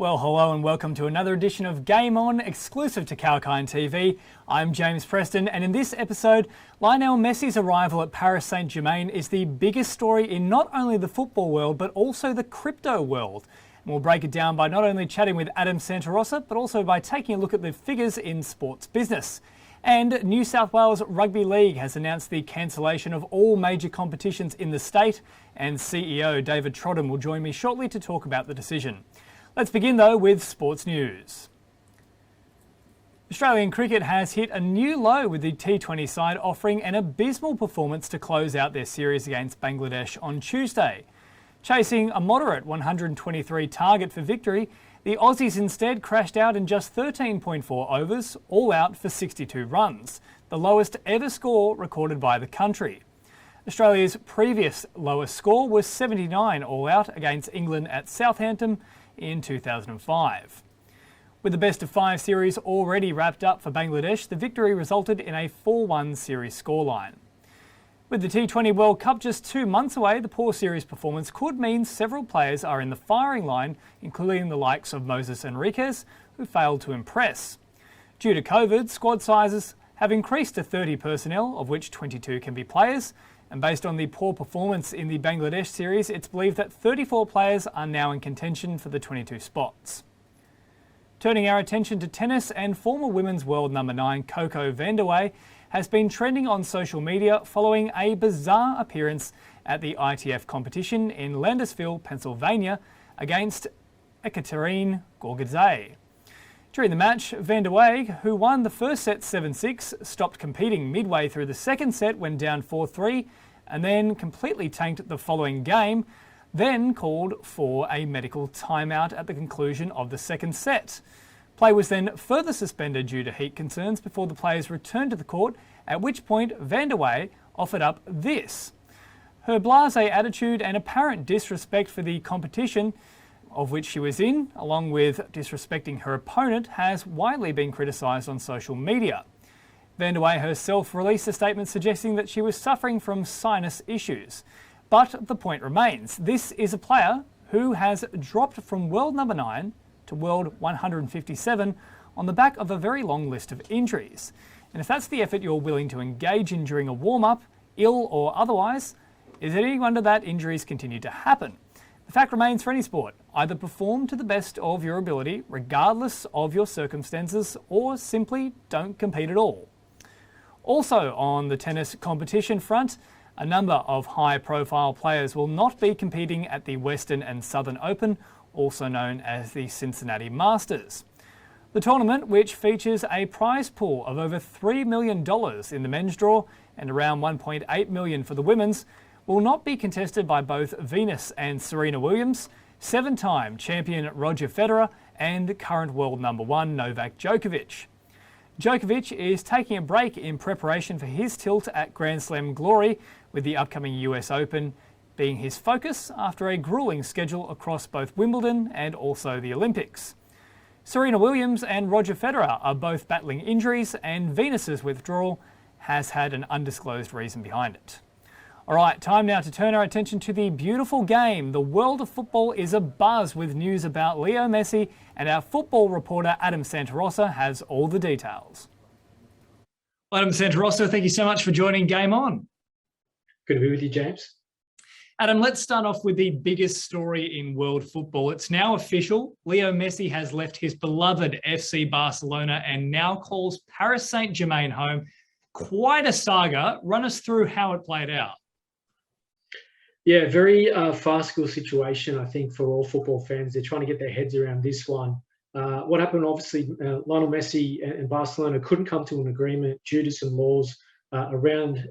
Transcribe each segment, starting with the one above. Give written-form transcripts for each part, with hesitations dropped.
Well, hello and welcome to another edition of Game On, exclusive to Kalkine TV. I'm James Preston, and in this episode, Lionel Messi's arrival at Paris Saint-Germain is the biggest story in not only the football world, but also the crypto world. And we'll break it down by not only chatting with Adam Santarossa, but also by taking a look at the figures in sports business. And New South Wales Rugby League has announced the cancellation of all major competitions in the state, and CEO David Trodden will join me shortly to talk about the decision. Let's begin though with sports news. Australian cricket has hit a new low with the T20 side offering an abysmal performance to close out their series against Bangladesh on Tuesday. Chasing a moderate 123 target for victory, the Aussies instead crashed out in just 13.4 overs, all out for 62 runs, the lowest ever score recorded by the country. Australia's previous lowest score was 79 all out against England at Southampton in 2005. With the best of five series already wrapped up for Bangladesh, the victory resulted in a 4-1 series scoreline. With the T20 World Cup just 2 months away, the poor series performance could mean several players are in the firing line, including the likes of Moses Enriquez, who failed to impress. Due to COVID, squad sizes have increased to 30 personnel, of which 22 can be players, and based on the poor performance in the Bangladesh series, it's believed that 34 players are now in contention for the 22 spots. Turning our attention to tennis, and former women's world number 9 Coco Vandeweghe has been trending on social media following a bizarre appearance at the ITF competition in Landisville, Pennsylvania, against Ekaterine Gorgadze. During the match, Vandeweghe, who won the first set 7-6, stopped competing midway through the second set when down 4-3, and then completely tanked the following game, then called for a medical timeout at the conclusion of the second set. Play was then further suspended due to heat concerns before the players returned to the court, at which point Vandeweghe offered up this. Her blasé attitude and apparent disrespect for the competition of which she was in, along with disrespecting her opponent, has widely been criticised on social media. Vandeweghe herself released a statement suggesting that she was suffering from sinus issues. But the point remains, this is a player who has dropped from world number 9 to world 157 on the back of a very long list of injuries. And if that's the effort you're willing to engage in during a warm-up, ill or otherwise, is it any wonder that injuries continue to happen? The fact remains for any sport, either perform to the best of your ability, regardless of your circumstances, or simply don't compete at all. Also on the tennis competition front, a number of high-profile players will not be competing at the Western and Southern Open, also known as the Cincinnati Masters. The tournament, which features a prize pool of over $3 million in the men's draw and around $1.8 million for the women's, will not be contested by both Venus and Serena Williams, 7-time champion Roger Federer, and current world number 1 Novak Djokovic. Djokovic is taking a break in preparation for his tilt at Grand Slam glory, with the upcoming US Open being his focus after a grueling schedule across both Wimbledon and also the Olympics. Serena Williams and Roger Federer are both battling injuries, and Venus's withdrawal has had an undisclosed reason behind it. All right, time now to turn our attention to the beautiful game. The world of football is abuzz with news about Leo Messi, and our football reporter Adam Santarossa has all the details. Adam Santarossa, thank you so much for joining Game On. Good to be with you, James. Adam, let's start off with the biggest story in world football. It's now official. Leo Messi has left his beloved FC Barcelona and now calls Paris Saint-Germain home. Quite a saga. Run us through how it played out. Yeah, very farcical situation, I think, for all football fans. They're trying to get their heads around this one. What happened, obviously, Lionel Messi and Barcelona couldn't come to an agreement due to some laws around,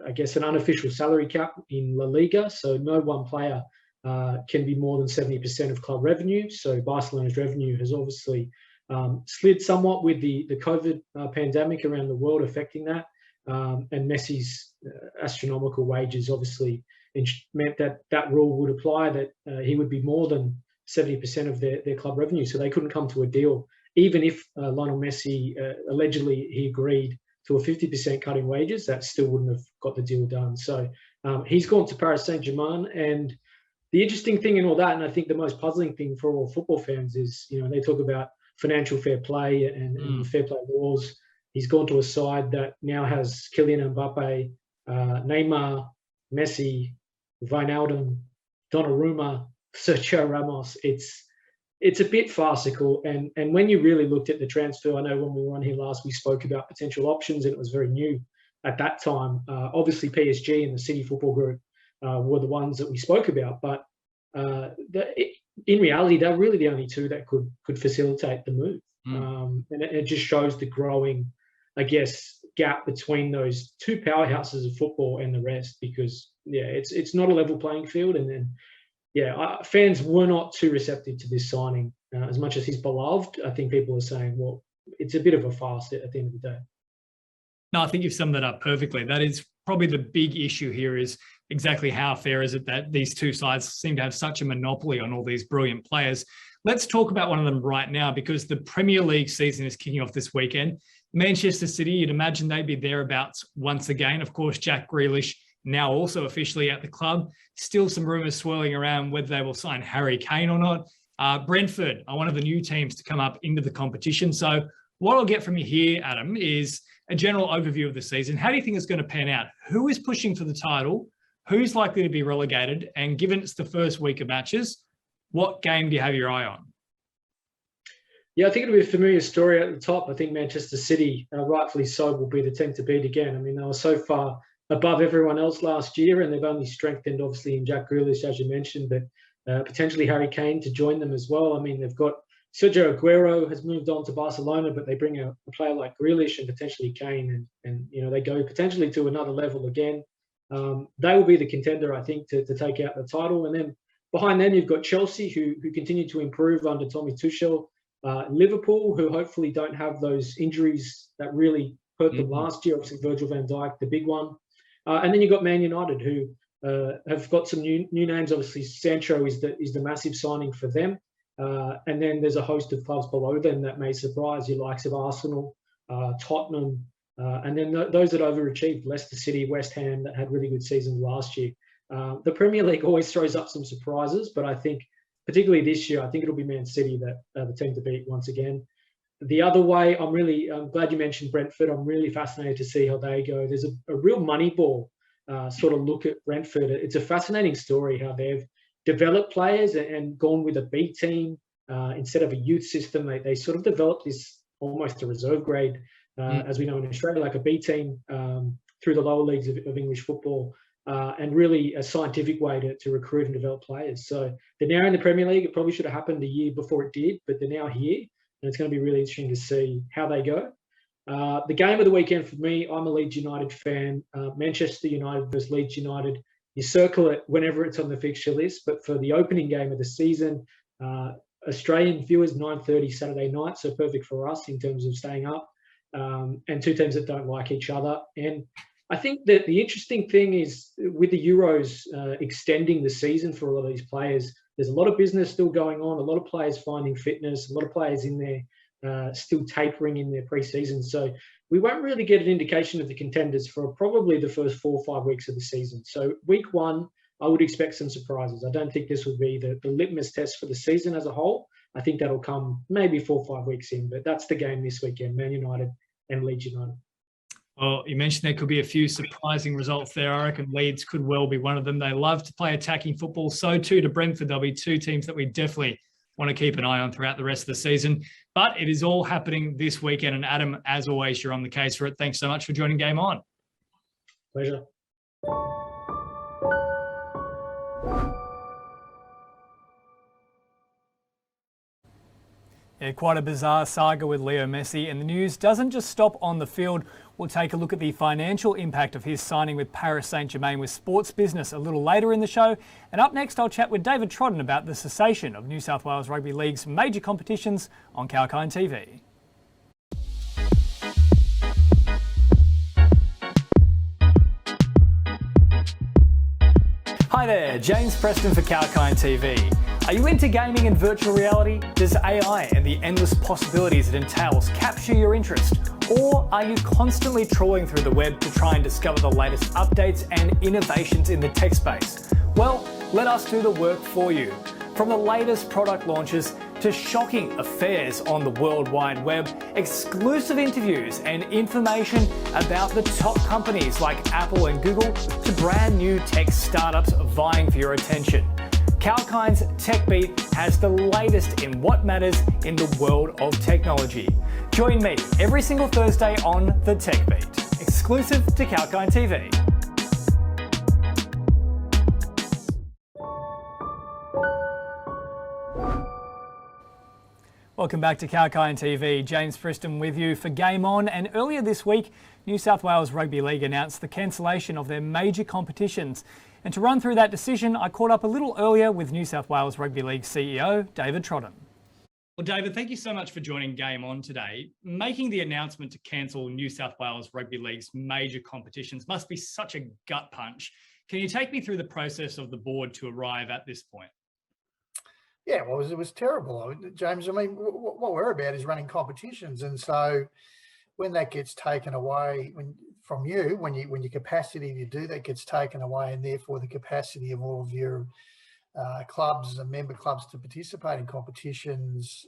I guess, an unofficial salary cap in La Liga. So no one player can be more than 70% of club revenue. So Barcelona's revenue has obviously slid somewhat with the COVID pandemic around the world affecting that. And Messi's astronomical wages obviously meant that rule would apply, that he would be more than 70% of their club revenue. So they couldn't come to a deal, even if Lionel Messi allegedly he agreed to a 50% cut in wages, that still wouldn't have got the deal done. So he's gone to Paris Saint-Germain, and the interesting thing in all that, and I think the most puzzling thing for all football fans is, they talk about financial fair play and fair play laws. He's gone to a side that now has Kylian Mbappe, Neymar, Messi, Wijnaldum, Donnarumma, Sergio Ramos. It's a bit farcical. And when you really looked at the transfer, I know when we were on here last, we spoke about potential options, and it was very new at that time. Obviously, PSG and the City Football Group were the ones that we spoke about. But in reality, they're really the only two that could facilitate the move. And it just shows the growing, I guess, gap between those two powerhouses of football and the rest, because, it's not a level playing field. And then, fans were not too receptive to this signing. As much as he's beloved, I think people are saying, well, it's a bit of a farce at the end of the day. No, I think you've summed that up perfectly. That is probably the big issue here, is exactly how fair is it that these two sides seem to have such a monopoly on all these brilliant players. Let's talk about one of them right now, because the Premier League season is kicking off this weekend. Manchester City, you'd imagine they'd be thereabouts once again. Of course, Jack Grealish now also officially at the club. Still some rumours swirling around whether they will sign Harry Kane or not. Brentford are one of the new teams to come up into the competition. So what I'll get from you here, Adam, is a general overview of the season. How do you think it's going to pan out? Who is pushing for the title? Who's likely to be relegated? And given it's the first week of matches, what game do you have your eye on? Yeah, I think it'll be a familiar story at the top. I think Manchester City, rightfully so, will be the team to beat again. I mean, they were so far above everyone else last year, and they've only strengthened, obviously, in Jack Grealish, as you mentioned, but potentially Harry Kane to join them as well. I mean, they've got Sergio Aguero has moved on to Barcelona, but they bring a player like Grealish and potentially Kane, and they go potentially to another level again. They will be the contender, I think, to take out the title. And then behind them, you've got Chelsea, who continue to improve under Tommy Tuchel. Liverpool, who hopefully don't have those injuries that really hurt them last year. Obviously, Virgil van Dijk, the big one. And then you've got Man United, who have got some new names. Obviously, Sancho is the massive signing for them. And then there's a host of clubs below them that may surprise you, likes of Arsenal, Tottenham, and then those that overachieved, Leicester City, West Ham, that had really good seasons last year. The Premier League always throws up some surprises, but I think, particularly this year, I think it'll be Man City that the team to beat once again. The other way, I'm glad you mentioned Brentford. I'm really fascinated to see how they go. There's a real money ball sort of look at Brentford. It's a fascinating story how they've developed players and gone with a B team instead of a youth system. They sort of developed this almost a reserve grade, as we know in Australia, like a B team through the lower leagues of English football. And really a scientific way to recruit and develop players. So they're now in the Premier League. It probably should have happened a year before it did, but they're now here, and it's going to be really interesting to see how they go. The game of the weekend for me, I'm a Leeds United fan. Manchester United versus Leeds United. You circle it whenever it's on the fixture list, but for the opening game of the season, Australian viewers, 9:30 Saturday night, so perfect for us in terms of staying up, and two teams that don't like each other. And I think that the interesting thing is with the Euros extending the season for a lot of these players, there's a lot of business still going on, a lot of players finding fitness, a lot of players in there still tapering in their pre-season. So we won't really get an indication of the contenders for probably the first 4 or 5 weeks of the season. So week one, I would expect some surprises. I don't think this will be the litmus test for the season as a whole. I think that'll come maybe 4 or 5 weeks in, but that's the game this weekend, Man United and Leeds United. Well, you mentioned there could be a few surprising results there. I reckon Leeds could well be one of them. They love to play attacking football. So too to Brentford. There'll be two teams that we definitely want to keep an eye on throughout the rest of the season. But it is all happening this weekend. And Adam, as always, you're on the case for it. Thanks so much for joining Game On. Pleasure. Yeah, quite a bizarre saga with Leo Messi, and the news doesn't just stop on the field. We'll take a look at the financial impact of his signing with Paris Saint-Germain with Sports Business a little later in the show. And up next, I'll chat with David Trodden about the cessation of New South Wales Rugby League's major competitions on Kalkine TV. Hi there, James Preston for Kalkine TV. Are you into gaming and virtual reality? Does AI and the endless possibilities it entails capture your interest? Or are you constantly trawling through the web to try and discover the latest updates and innovations in the tech space? Well, Let us do the work for you. From the latest product launches to shocking affairs on the World Wide Web, exclusive interviews and information about the top companies like Apple and Google to brand new tech startups vying for your attention. Kalkine's TechBeat has the latest in what matters in the world of technology. Join me every single Thursday on the TechBeat, exclusive to Kalkine TV. Welcome back to Kalkine TV. James Preston with you for Game On. And earlier this week, New South Wales Rugby League announced the cancellation of their major competitions. And to run through that decision, I caught up a little earlier with New South Wales Rugby League CEO, David Trodden. Well, David, thank you so much for joining Game On today. Making the announcement to cancel New South Wales Rugby League's major competitions must be such a gut punch. Can you take me through the process of the board to arrive at this point? Yeah, well, it was terrible, James. I mean, what we're about is running competitions, and so when that gets taken away from you, when your capacity to do that gets taken away, and therefore the capacity of all of your clubs and member clubs to participate in competitions,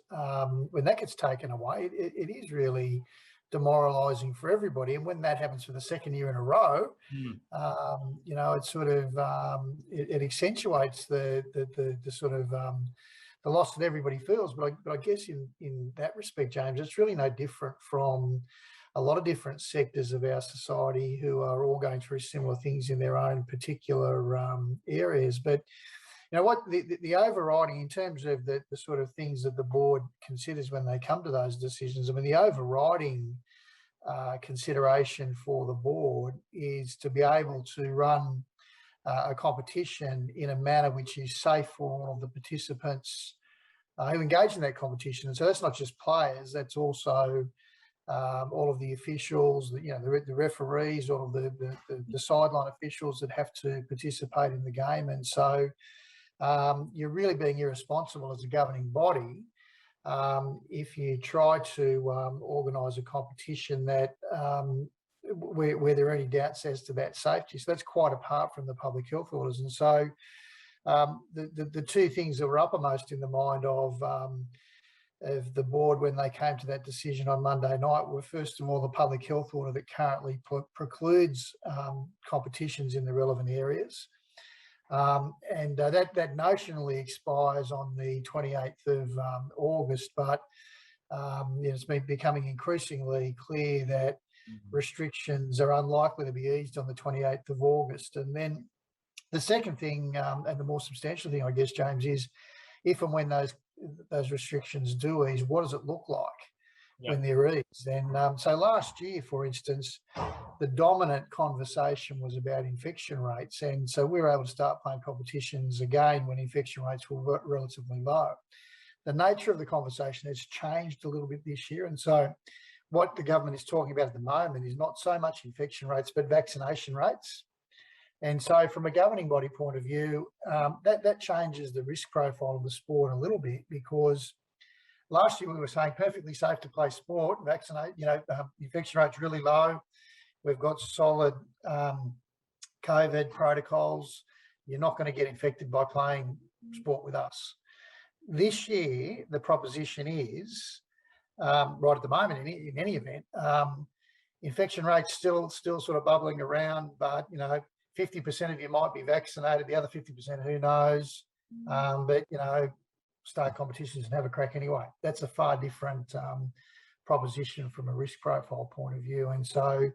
when that gets taken away, it is really demoralising for everybody. And when that happens for the second year in a row, you know, it sort of it accentuates the sort of the loss that everybody feels. But I guess in that respect, James, it's really no different from a lot of different sectors of our society who are all going through similar things in their own particular areas. But you know what, the overriding, in terms of the sort of things that the board considers when they come to those decisions, I mean, the overriding consideration for the board is to be able to run a competition in a manner which is safe for all of the participants who engage in that competition. And so that's not just players, that's also all of the officials, you know, the referees, all of the sideline officials that have to participate in the game. And so you're really being irresponsible as a governing body if you try to organise a competition that where there are any doubts as to that safety. So that's quite apart from the public health orders. And so the two things that were uppermost in the mind of the board when they came to that decision on Monday night were, first of all, the public health order that currently precludes competitions in the relevant areas. And that notionally expires on the 28th of August, but it's been becoming increasingly clear that restrictions are unlikely to be eased on the 28th of August. And then the second thing, and the more substantial thing, I guess, James, is if and when those restrictions do ease, what does it look like when they're eased? And so last year, for instance, the dominant conversation was about infection rates. And so we were able to start playing competitions again when infection rates were relatively low. The nature of the conversation has changed a little bit this year. And so what the government is talking about at the moment is not so much infection rates, but vaccination rates. And so from a governing body point of view, that changes the risk profile of the sport a little bit, because last year we were saying perfectly safe to play sport, vaccinate, you know, infection rates really low. We've got solid COVID protocols. You're not going to get infected by playing sport with us. This year, the proposition is, right at the moment, in any event, infection rates still sort of bubbling around, but, you know, 50% of you might be vaccinated, the other 50%, who knows? But, you know, start competitions and have a crack anyway. That's a far different proposition from a risk profile point of view. And so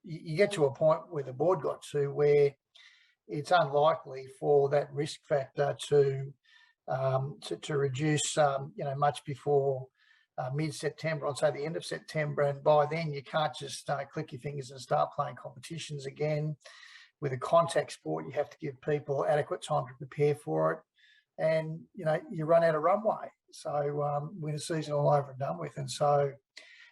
you get to a point where the board got to where it's unlikely for that risk factor to reduce, you know, much before mid-September, I'd say the end of September. And by then you can't just click your fingers and start playing competitions again. With a contact sport, you have to give people adequate time to prepare for it. And, you know, you run out of runway. So when the season all over and done with. And so,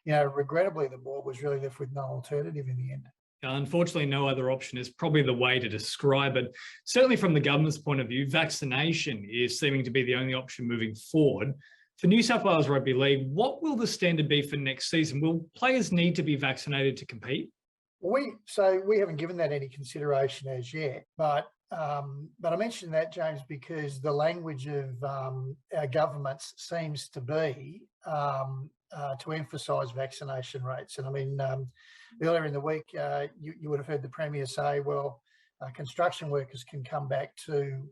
you know, regrettably, the board was really left with no alternative in the end. Unfortunately, no other option is probably the way to describe it. Certainly from the government's point of view, vaccination is seeming to be the only option moving forward. For New South Wales Rugby League, what will the standard be for next season? Will players need to be vaccinated to compete? We haven't given that any consideration as yet, but I mentioned that, James, because the language of our governments seems to be to emphasise vaccination rates. And I mean, earlier in the week, you would have heard the Premier say, well, construction workers can come back to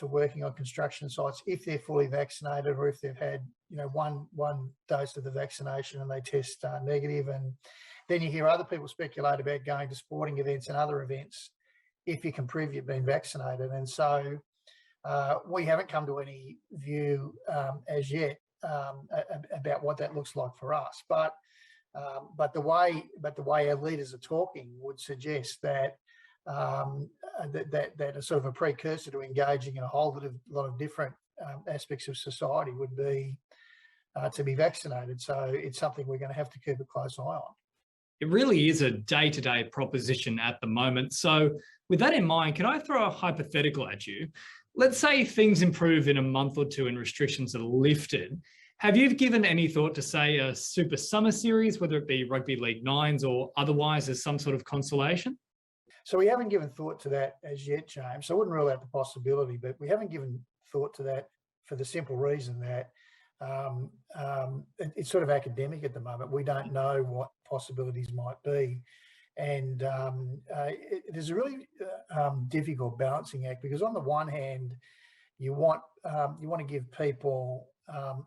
working on construction sites if they're fully vaccinated, or if they've had, one dose of the vaccination and they test negative. And then you hear other people speculate about going to sporting events and other events if you can prove you've been vaccinated. And so we haven't come to any view as yet about what that looks like for us. But the way our leaders are talking would suggest that that a sort of a precursor to engaging in a whole lot of different aspects of society would be to be vaccinated. So it's something we're going to have to keep a close eye on. It really is a day-to-day proposition at the moment. So with that in mind, can I throw a hypothetical at you? Let's say things improve in a month or two and restrictions are lifted. Have you given any thought to, say, a Super Summer Series, whether it be Rugby League Nines or otherwise, as some sort of consolation? So we haven't given thought to that as yet, James. So I wouldn't rule out the possibility, but we haven't given thought to that for the simple reason that it's sort of academic at the moment. We don't know what possibilities might be. And it is a really difficult balancing act, because on the one hand, you want to give people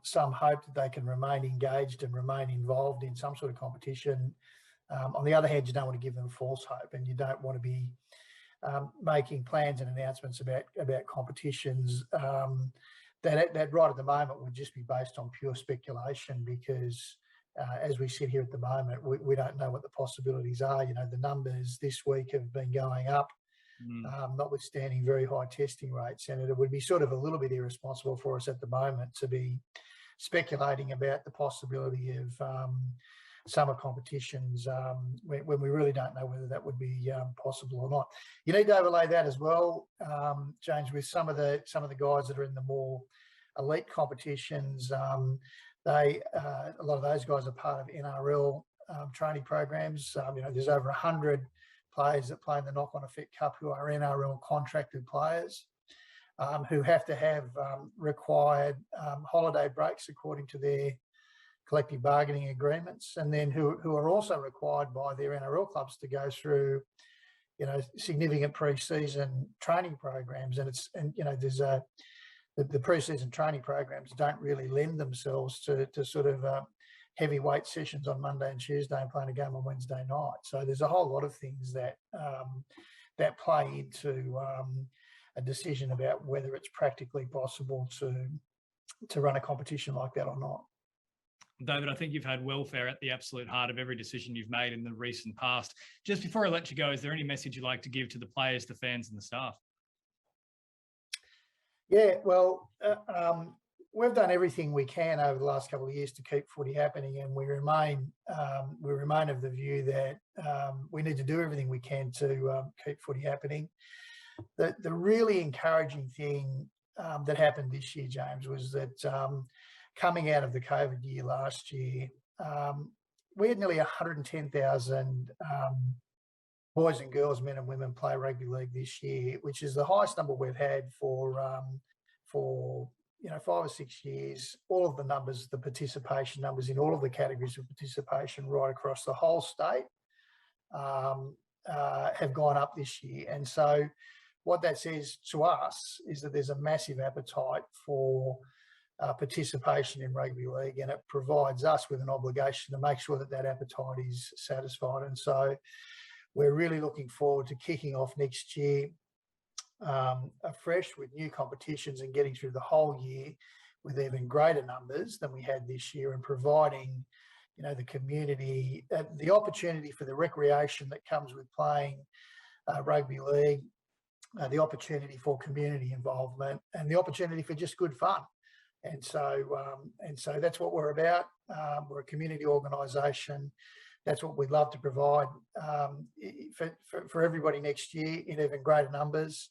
some hope that they can remain engaged and remain involved in some sort of competition. On the other hand, you don't want to give them false hope, and you don't want to be making plans and announcements about competitions that right at the moment would just be based on pure speculation, because as we sit here at the moment, we don't know what the possibilities are. The numbers this week have been going up, notwithstanding very high testing rates, and it would be sort of a little bit irresponsible for us at the moment to be speculating about the possibility of summer competitions when we really don't know whether that would be possible or not. You need to overlay that as well, James, with some of the guys that are in the more elite competitions. A lot of those guys are part of NRL training programs. There's over 100 players that play in the Knock On Effect Cup who are NRL contracted players who have to have required holiday breaks according to their collective bargaining agreements, and then who are also required by their NRL clubs to go through, significant pre-season training programs. And there's the pre-season training programs don't really lend themselves to sort of heavyweight sessions on Monday and Tuesday and playing a game on Wednesday night. So there's a whole lot of things that play into a decision about whether it's practically possible to run a competition like that or not. David, I think you've had welfare at the absolute heart of every decision you've made in the recent past. Just before I let you go, is there any message you'd like to give to the players, the fans and the staff? Yeah, well, we've done everything we can over the last couple of years to keep footy happening, and we remain of the view that we need to do everything we can to keep footy happening. The really encouraging thing that happened this year, James, was that coming out of the COVID year last year, we had nearly 110,000 boys and girls, men and women play rugby league this year, which is the highest number we've had for 5 or 6 years. All of the numbers, the participation numbers in all of the categories of participation right across the whole state have gone up this year. And so what that says to us is that there's a massive appetite for participation in rugby league, and it provides us with an obligation to make sure that appetite is satisfied. And so we're really looking forward to kicking off next year afresh with new competitions and getting through the whole year with even greater numbers than we had this year, and providing the community the opportunity for the recreation that comes with playing rugby league, the opportunity for community involvement, and the opportunity for just good fun. And so that's what we're about. We're a community organisation. That's what we'd love to provide for everybody next year in even greater numbers.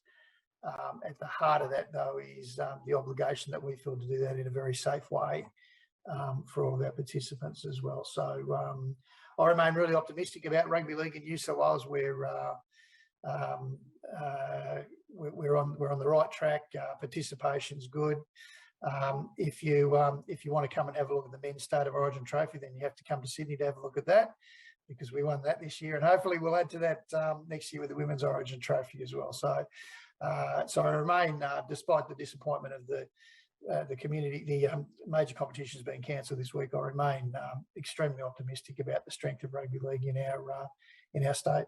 At the heart of that, though, is the obligation that we feel to do that in a very safe way for all of our participants as well. So I remain really optimistic about rugby league in New South Wales. We're on the right track. Participation's good. If you want to come and have a look at the men's State of Origin trophy, then you have to come to Sydney to have a look at that, because we won that this year, and hopefully we'll add to that next year with the women's Origin trophy as well. So I remain, despite the disappointment of the community, the major competitions being cancelled this week, I remain extremely optimistic about the strength of rugby league in our state.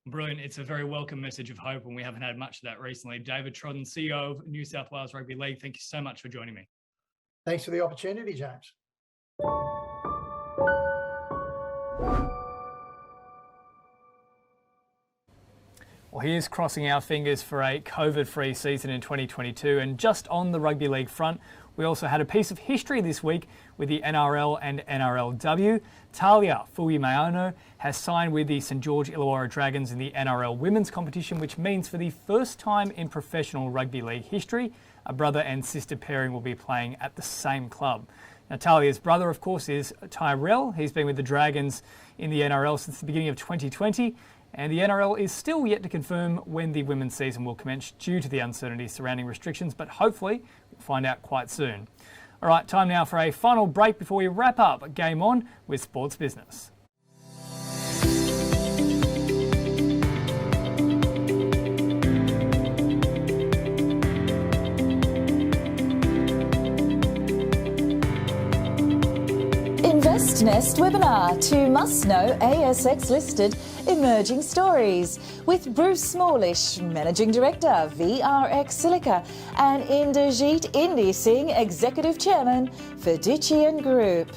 Brilliant. It's a very welcome message of hope, and we haven't had much of that recently. David Trodden, CEO of New South Wales Rugby League, thank you so much for joining me. Thanks for the opportunity, James. Well, here's crossing our fingers for a COVID-free season in 2022. And just on the rugby league front, we also had a piece of history this week with the NRL and NRLW. Talia Fuimaono has signed with the St George Illawarra Dragons in the NRL women's competition, which means for the first time in professional rugby league history, a brother and sister pairing will be playing at the same club. Now, Talia's brother, of course, is Tyrell. He's been with the Dragons in the NRL since the beginning of 2020. And the NRL is still yet to confirm when the women's season will commence due to the uncertainty surrounding restrictions, but hopefully we'll find out quite soon. All right, time now for a final break before we wrap up Game On with Sports Business. InvestNest webinar, 2 must-know ASX-listed emerging stories with Bruce Smallish, Managing Director, VRX Silica, and Inderjeet Indy Singh, Executive Chairman, Fiducian Group.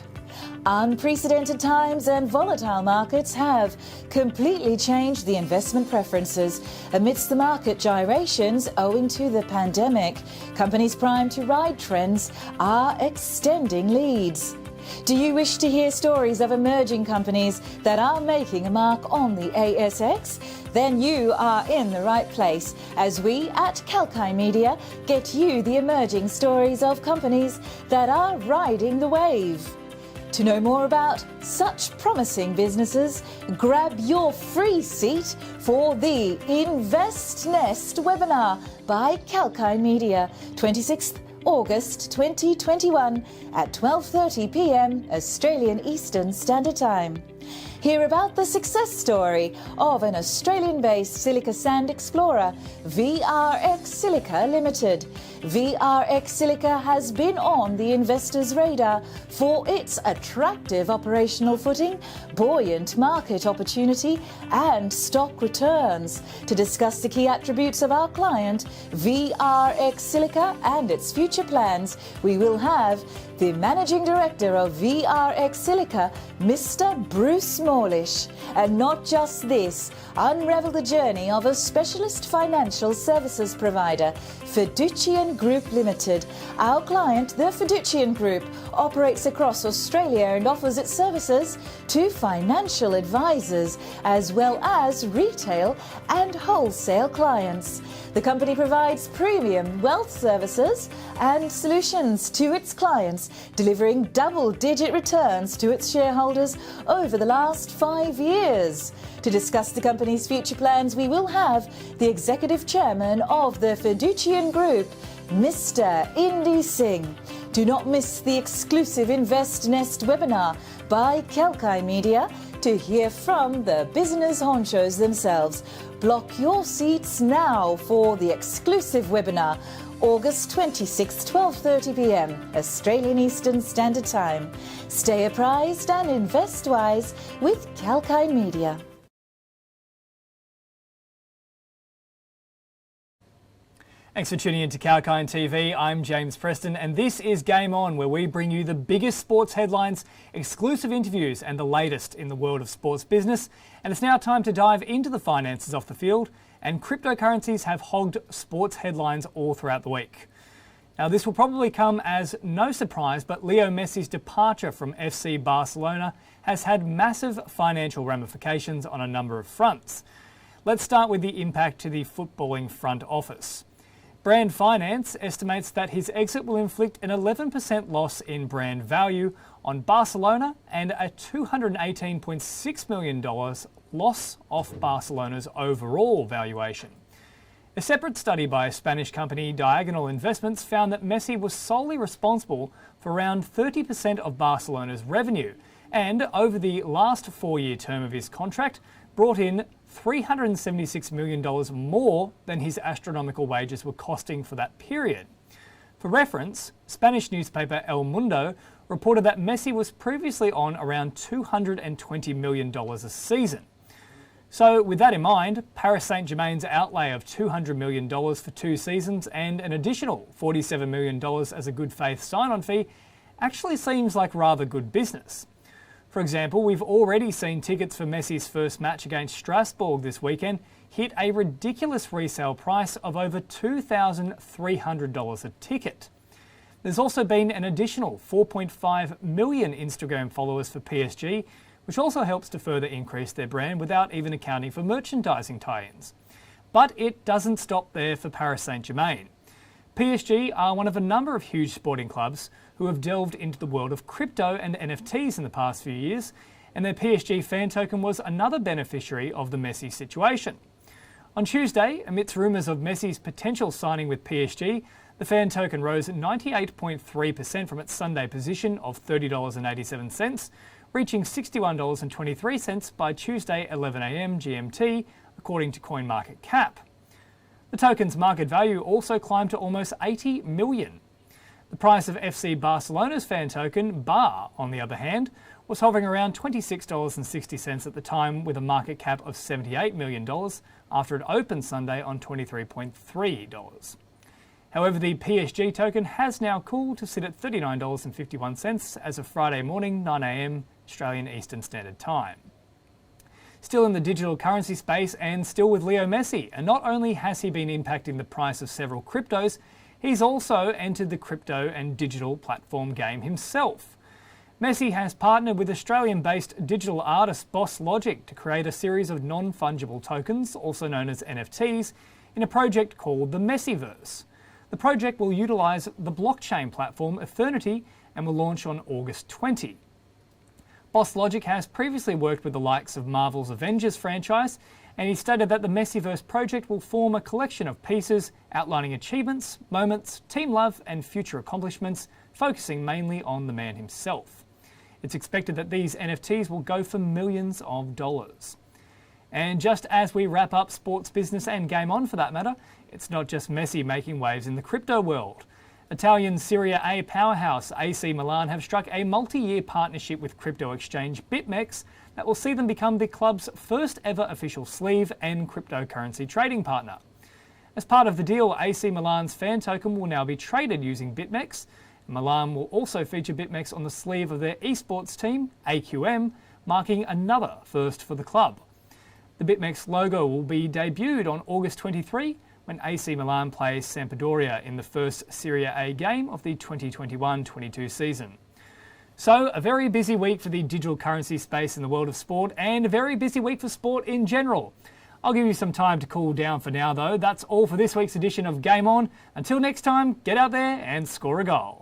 Unprecedented times and volatile markets have completely changed the investment preferences amidst the market gyrations owing to the pandemic. Companies primed to ride trends are extending leads. Do you wish to hear stories of emerging companies that are making a mark on the ASX? Then you are in the right place, as we at Kalkai Media get you the emerging stories of companies that are riding the wave. To know more about such promising businesses, grab your free seat for the InvestNest webinar by Kalkai Media, 26th August 2021 at 12:30 p.m. Australian Eastern Standard Time. Hear about the success story of an Australian-based silica sand explorer, VRX Silica Limited. VRX Silica has been on the investors' radar for its attractive operational footing, buoyant market opportunity and stock returns. To discuss the key attributes of our client, VRX Silica, and its future plans, we will have the Managing Director of VRX Silica, Mr. Bruce Smallish. And not just this, unravel the journey of a specialist financial services provider, Fiducian Group Limited. Our client, the Fiducian Group, operates across Australia and offers its services to financial advisors as well as retail and wholesale clients. The company provides premium wealth services and solutions to its clients, delivering double-digit returns to its shareholders over the last 5 years. To discuss the company's future plans, we will have the Executive Chairman of the Fiducian Group, Mr. Indy Singh. Do not miss the exclusive InvestNest webinar by Kalkai Media to hear from the business honchos themselves. Block your seats now for the exclusive webinar, August 26, 12:30 p.m. Australian Eastern Standard Time. Stay apprised and invest wise with Kalkai Media. Thanks for tuning in to Kalkai TV. I'm James Preston, and this is Game On, where we bring you the biggest sports headlines, exclusive interviews, and the latest in the world of sports business. And it's now time to dive into the finances off the field, and cryptocurrencies have hogged sports headlines all throughout the week. Now, this will probably come as no surprise, but Leo Messi's departure from FC Barcelona has had massive financial ramifications on a number of fronts. Let's start with the impact to the footballing front office. Brand Finance estimates that his exit will inflict an 11% loss in brand value on Barcelona and a $218.6 million loss off Barcelona's overall valuation. A separate study by Spanish company Diagonal Investments found that Messi was solely responsible for around 30% of Barcelona's revenue, and over the last 4-year term of his contract, brought in $376 million more than his astronomical wages were costing for that period. For reference, Spanish newspaper El Mundo reported that Messi was previously on around $220 million a season. So with that in mind, Paris Saint-Germain's outlay of $200 million for 2 seasons and an additional $47 million as a good faith sign-on fee actually seems like rather good business. For example, we've already seen tickets for Messi's first match against Strasbourg this weekend hit a ridiculous resale price of over $2,300 a ticket. There's also been an additional 4.5 million Instagram followers for PSG, which also helps to further increase their brand without even accounting for merchandising tie-ins. But it doesn't stop there for Paris Saint-Germain. PSG are one of a number of huge sporting clubs who have delved into the world of crypto and NFTs in the past few years, and their PSG fan token was another beneficiary of the Messi situation. On Tuesday, amidst rumours of Messi's potential signing with PSG, the fan token rose 98.3% from its Sunday position of $30.87, reaching $61.23 by Tuesday 11 a.m. GMT, according to CoinMarketCap. The token's market value also climbed to almost $80 million. The price of FC Barcelona's fan token, BAR, on the other hand, was hovering around $26.60 at the time, with a market cap of $78 million after it opened Sunday on $23.3. However, the PSG token has now cooled to sit at $39.51 as of Friday morning, 9 a.m. Australian Eastern Standard Time. Still in the digital currency space and still with Leo Messi, and not only has he been impacting the price of several cryptos, he's also entered the crypto and digital platform game himself. Messi has partnered with Australian-based digital artist Boss Logic to create a series of non-fungible tokens, also known as NFTs, in a project called the Messiverse. The project will utilise the blockchain platform Eternity and will launch on August 20. Boss Logic has previously worked with the likes of Marvel's Avengers franchise, and he stated that the Messiverse project will form a collection of pieces outlining achievements, moments, team love and future accomplishments, focusing mainly on the man himself. It's expected that these NFTs will go for millions of dollars. And just as we wrap up sports business and Game On for that matter, it's not just Messi making waves in the crypto world. Italian Serie A powerhouse AC Milan have struck a multi-year partnership with crypto exchange BitMEX that will see them become the club's first ever official sleeve and cryptocurrency trading partner. As part of the deal, AC Milan's fan token will now be traded using BitMEX. Milan will also feature BitMEX on the sleeve of their esports team, AQM, marking another first for the club. The BitMEX logo will be debuted on August 23 when AC Milan plays Sampdoria in the first Serie A game of the 2021-22 season. So, a very busy week for the digital currency space in the world of sport, and a very busy week for sport in general. I'll give you some time to cool down for now though. That's all for this week's edition of Game On. Until next time, get out there and score a goal.